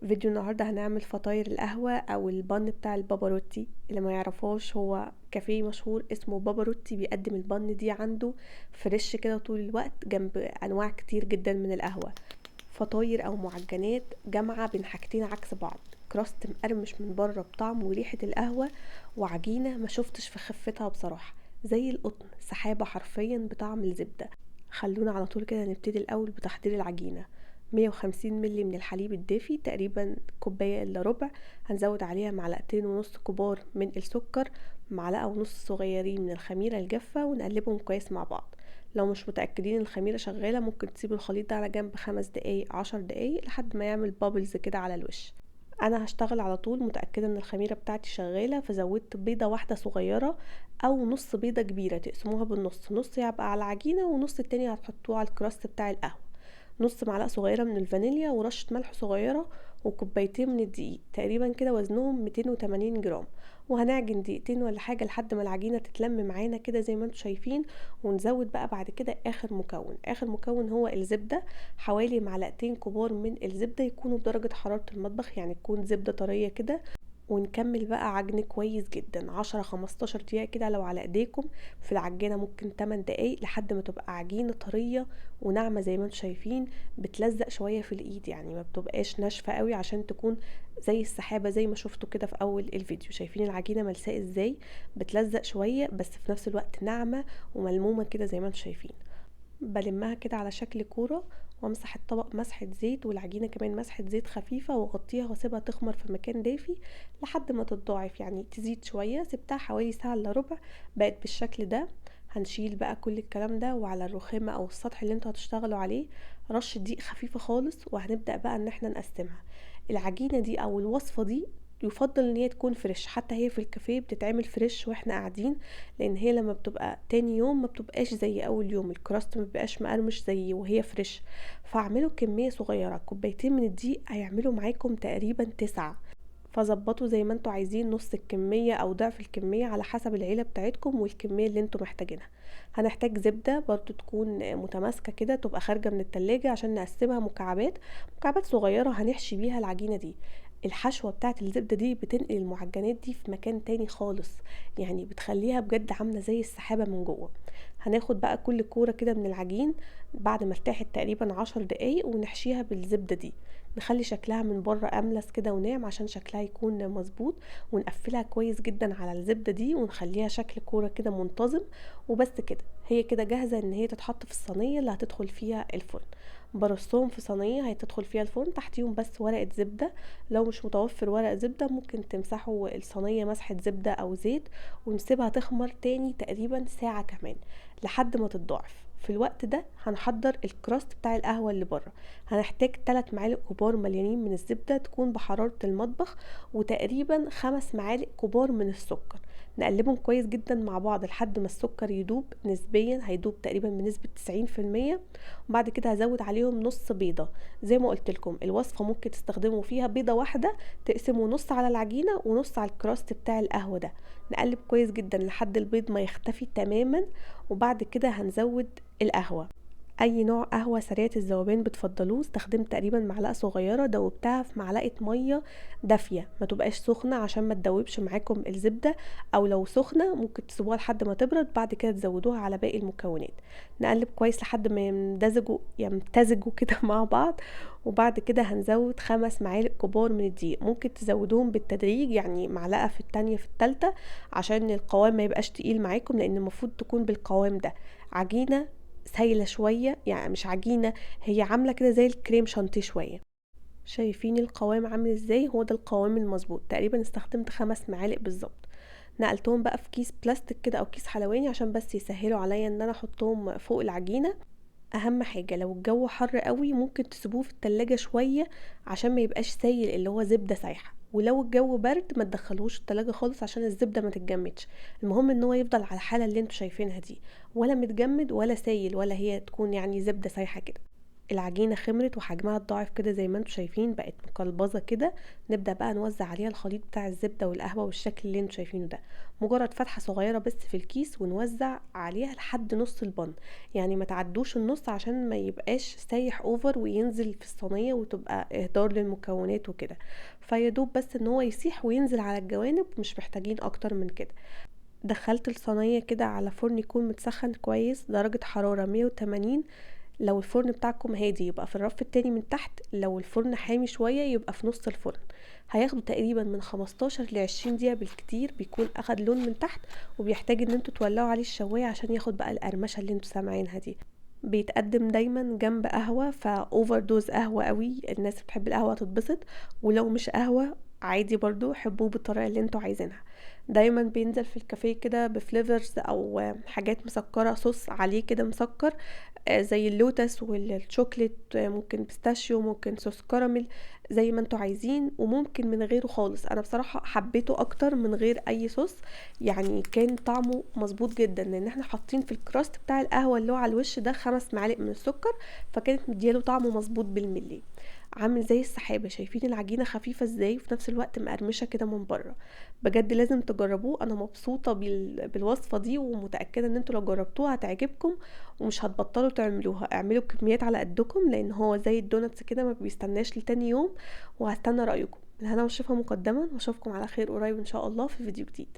فيديو النهارده هنعمل فطاير القهوة او البن بتاع الباباروتي. اللي ما يعرفوش، هو كافيه مشهور اسمه باباروتي بيقدم البن دي عنده فريش كده طول الوقت جنب انواع كتير جدا من القهوة. فطاير او معجنات جامعة بين حاجتين عكس بعض، كراست مقرمش من بره بطعم وريحة القهوة، وعجينة ما شفتش في خفتها بصراحة، زي القطن، سحابة حرفيا بطعم الزبدة. خلونا على طول كده نبتدي الاول بتحضير العجينة. 150 ملي من الحليب الدافي، تقريبا كوباية الا ربع. هنزود عليها معلقتين ونص كبار من السكر، معلقة ونص صغيرين من الخميرة الجافة، ونقلبهم كويس مع بعض. لو مش متأكدين الخميرة شغالة ممكن تسيبوا الخليط ده على جنب 5 دقايق 10 دقايق لحد ما يعمل بابلز كده على الوش. انا هشتغل على طول متأكدة ان الخميرة بتاعتي شغالة، فزودت بيضة واحدة صغيرة او نص بيضة كبيرة تقسموها بالنص، نص يبقى على العجينة ونص التاني هتحطوه على الكراست بتاع القهوة. نص معلقة صغيرة من الفانيليا ورشة ملح صغيرة، وكوبايتين من الدقيق تقريبا كده وزنهم 280 جرام. وهنعجن دقيقتين ولا حاجة لحد ما العجينة تتلم معانا كده زي ما انتم شايفين. ونزود بقى بعد كده اخر مكون هو الزبدة. حوالي معلقتين كبار من الزبدة يكونوا بدرجة حرارة المطبخ، يعني تكون زبدة طرية كده. ونكمل بقى عجن كويس جدا 10-15 دقيقة كده لو على ايديكم. في العجينة ممكن 8 دقايق لحد ما تبقى عجينة طرية وناعمة زي ما انتم شايفين. بتلزق شوية في الايد، يعني ما بتبقاش ناشفة قوي عشان تكون زي السحابة زي ما شفتوا كده في اول الفيديو. شايفين العجينة ملساء ازاي؟ بتلزق شوية بس في نفس الوقت ناعمة وملمومة كده زي ما انتم شايفين. بلمها كده على شكل كورة، وامسح الطبق مسحة زيت والعجينة كمان مسحة زيت خفيفة، واغطيها واسيبها تخمر في مكان دافي لحد ما تتضاعف، يعني تزيد شوية. سبتها حوالي ساعة الا ربع، بقت بالشكل ده. هنشيل بقى كل الكلام ده، وعلى الرخامة او السطح اللي انتوا هتشتغلوا عليه رشة دقيق خفيفة خالص، وهنبدأ بقى ان احنا نقسمها. العجينة دي او الوصفة دي يفضل ان هي تكون فريش، حتى هي في الكافيه بتتعمل فريش واحنا قاعدين، لان هي لما بتبقى تاني يوم ما بتبقاش زي اول يوم، الكراست ما بيبقاش مقرمش زي وهي فريش. فاعملوا كمية صغيرة، كوبايتين من الدقيق هيعملوا معاكم تقريبا 9. فظبطوا زي ما انتوا عايزين، نص الكمية او ضعف الكمية على حسب العيلة بتاعتكم والكمية اللي انتوا محتاجينها. هنحتاج زبدة برضو تكون متماسكة كده، تبقى خارجة من التلاجة عشان نقسمها مكعبات مكعبات صغيرة هنحشي بيها العجينة دي. الحشوة بتاعت الزبدة دي بتنقل المعجنات دي في مكان تاني خالص، يعني بتخليها بجد عاملة زي السحابة من جوه. هناخد بقى كل كورة كده من العجين بعد ما ارتاحت تقريبا 10 دقايق ونحشيها بالزبدة دي. نخلي شكلها من بره املس كده وناعم عشان شكلها يكون مظبوط، ونقفلها كويس جدا على الزبدة دي ونخليها شكل كورة كده منتظم. وبس كده هي كده جاهزة ان هي تتحط في الصينية اللي هتدخل فيها الفرن. برصهم في صينية هتدخل فيها الفرن، تحتيهم بس ورقة زبدة. لو مش متوفر ورق زبدة ممكن تمسحوا الصينية مسحة زبدة او زيت، ونسيبها تخمر تاني تقريبا ساعة كمان لحد ما تتضاعف. في الوقت ده هنحضر الكراست بتاع القهوة اللي بره. هنحتاج 3 معالق كبار مليانين من الزبدة تكون بحرارة المطبخ، وتقريبا 5 معالق كبار من السكر. نقلبهم كويس جدا مع بعض لحد ما السكر يدوب نسبيا، هيدوب تقريبا بنسبة 90%. وبعد كده هزود عليهم نص بيضة. زي ما قلت لكم الوصفة ممكن تستخدموا فيها بيضة واحدة، تقسموا نص على العجينة ونص على الكراست بتاع القهوة ده. نقلب كويس جدا لحد البيض ما يختفي تماما. وبعد كده هنزود القهوة. اي نوع قهوة سريعة الذوبان بتفضلوه. استخدمت تقريبا معلقة صغيرة دوبتها في معلقة مية دافية، ما تبقاش سخنة عشان ما تدوبش معاكم الزبدة، او لو سخنة ممكن تسيبوها لحد ما تبرد بعد كده تزودوها على باقي المكونات. نقلب كويس لحد ما يمتزجوا كده مع بعض. وبعد كده هنزود 5 معالق كبار من الدقيق، ممكن تزودوهم بالتدريج، يعني معلقة في التانية في التالتة، عشان القوام ما يبقاش تقيل معاكم، لان المفروض تكون بالقوام ده. عجينة سايلة شوية، يعني مش عجينة، هي عاملة كده زي الكريم شانتيه شوية. شايفين القوام عامل ازاي؟ هو ده القوام المظبوط، تقريبا استخدمت 5 معالق بالظبط. نقلتهم بقى في كيس بلاستيك كده او كيس حلواني عشان بس يسهلوا عليا ان انا احطهم فوق العجينة. اهم حاجة لو الجو حر قوي ممكن تسيبوه في التلاجة شوية عشان ما يبقاش سايل اللي هو زبدة سايحة، ولو الجو برد ما تدخلوش التلاجة خالص عشان الزبدة ما تتجمدش. المهم ان هو يفضل على الحالة اللي انتوا شايفينها دي، ولا متجمد ولا سايل، ولا هي تكون يعني زبدة سايحة كده. العجينة خمرت وحجمها اتضاعف كده زي ما انتوا شايفين، بقت مقلبظة كده. نبدأ بقى نوزع عليها الخليط بتاع الزبدة والقهوة بالشكل اللي انتوا شايفينه ده. مجرد فتحة صغيرة بس في الكيس، ونوزع عليها لحد نص البن، يعني ما تعدوش النص عشان ما يبقاش سايح اوفر وينزل في الصينية وتبقى اهدار للمكونات وكده. فيدوب بس ان هو يسيح وينزل على الجوانب، مش محتاجين اكتر من كده. دخلت الصينية كده على فرن يكون متسخن كويس، درجة حرارة 180. لو الفرن بتاعكم هادي يبقى في الرف التاني من تحت، لو الفرن حامي شوية يبقى في نص الفرن. هياخدوا تقريبا من 15 ل 20 دقيقة بالكتير، بيكون اخد لون من تحت، وبيحتاج ان انتوا تولعوا عليه الشواية عشان ياخد بقى القرمشة اللي انتوا سامعينها دي. بيتقدم دايما جنب قهوة، فاوفر دوز قهوة قوي، الناس اللي بتحب القهوة هتتبسط. ولو مش قهوة عادي برضو حبوه بالطريقة اللي انتوا عايزينها. دايما بينزل في الكافيه كده بفليفرز او حاجات مسكرة، صوص عليه كده مسكر، زي اللوتس والشوكليت، ممكن بيستاشيو، ممكن صوص كراميل، زي ما انتوا عايزين. وممكن من غيره خالص، انا بصراحة حبيته اكتر من غير اي صوص. يعني كان طعمه مظبوط جدا، لان احنا حاطين في الكراست بتاع القهوة اللي هو على الوش ده 5 معالق من السكر، فكانت مدياله طعمه مظبوط بالملي. عامل زي السحابة، شايفين العجينة خفيفة ازاي، وفي نفس الوقت مقرمشة كده من بره. بجد لازم تجربوه، انا مبسوطة بالوصفة دي، ومتأكدة ان انتوا لو جربتوها هتعجبكم ومش هتبطلوا تعملوها. اعملوا كميات على قدكم، لان هو زي الدوناتس كده ما بيستناش لتاني يوم. وهستنى رأيكم. بالهنا والشفا مقدما، واشوفكم على خير قريب ان شاء الله في فيديو جديد.